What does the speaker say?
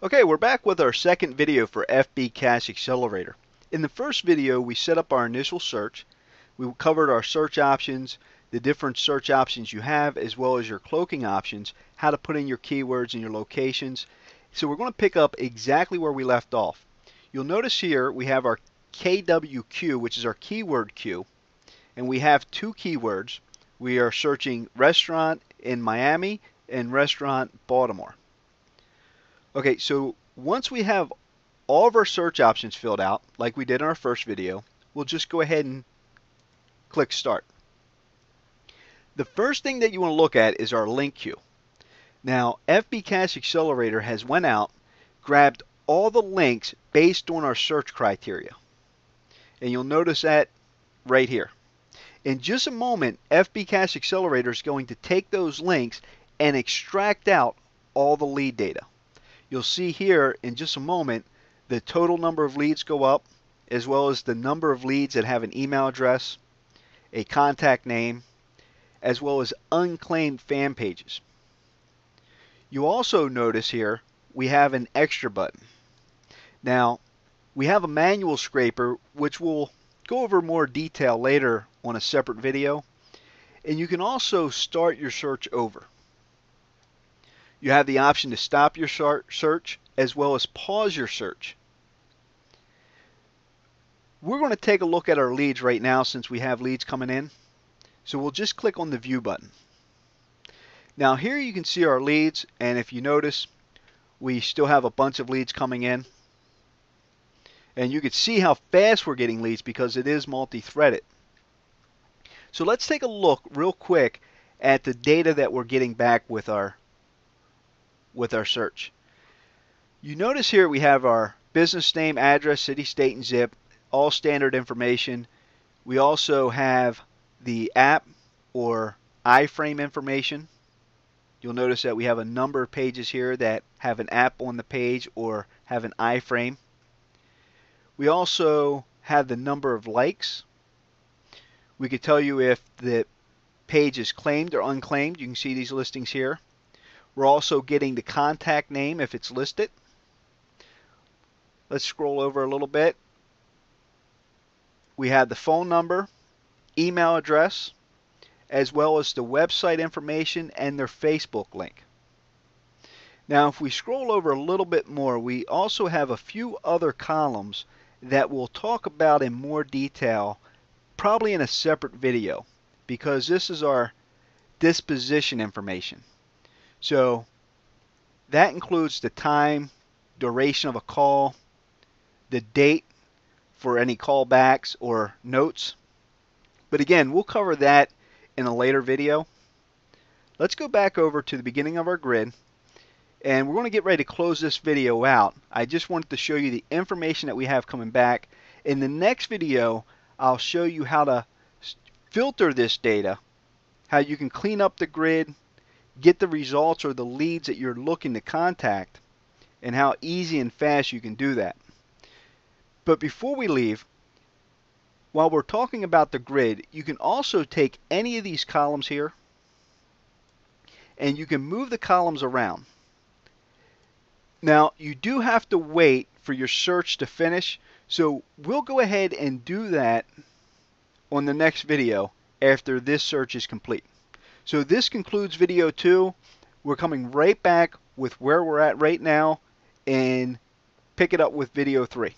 Okay, we're back with our second video for FB Cache Accelerator. In the first video, we set up our initial search. We covered our search options, the different search options you have, as well as your cloaking options, how to put in your keywords and your locations. So we're going to pick up exactly where we left off. You'll notice here we have our KWQ, which is our keyword queue, and we have two keywords. We are searching restaurant in Miami and restaurant Baltimore. Okay, so once we have all of our search options filled out, like we did in our first video, we'll just go ahead and click Start. The first thing that you want to look at is our link queue. Now, FB Cache Accelerator has went out, grabbed all the links based on our search criteria. And you'll notice that right here. In just a moment, FB Cache Accelerator is going to take those links and extract out all the lead data. You'll see here in just a moment the total number of leads go up, as well as the number of leads that have an email address, a contact name, as well as unclaimed fan pages. You also notice here we have an extra button. Now, we have a manual scraper, which we'll go over more detail later on a separate video, and you can also start your search over. You have the option to stop your search as well as pause your search. We're going to take a look at our leads right now since we have leads coming in. So we'll just click on the View button. Now here you can see our leads, and if you notice, we still have a bunch of leads coming in. And you can see how fast we're getting leads because it is multi-threaded. So let's take a look real quick at the data that we're getting back with our search. You notice here we have our business name, address, city, state, and zip, all standard information. We also have the app or iframe information. You'll notice that we have a number of pages here that have an app on the page or have an iframe. We also have the number of likes. We could tell you if the page is claimed or unclaimed. You can see these listings here. We're also getting the contact name if it's listed. Let's scroll over a little bit. We have the phone number, email address, as well as the website information and their Facebook link. Now, if we scroll over a little bit more, we also have a few other columns that we'll talk about in more detail, probably in a separate video, because this is our disposition information. So that includes the time, duration of a call, the date for any callbacks or notes. But again, we'll cover that in a later video. Let's go back over to the beginning of our grid, and we're going to get ready to close this video out. I just wanted to show you the information that we have coming back. In the next video, I'll show you how to filter this data, how you can clean up the grid, get the results or the leads that you're looking to contact, and how easy and fast you can do that. But before we leave, while we're talking about the grid, you can also take any of these columns here and you can move the columns around. Now, you do have to wait for your search to finish, so we'll go ahead and do that on the next video after this search is complete. So this concludes video 2. We're coming right back with where we're at right now and pick it up with video 3.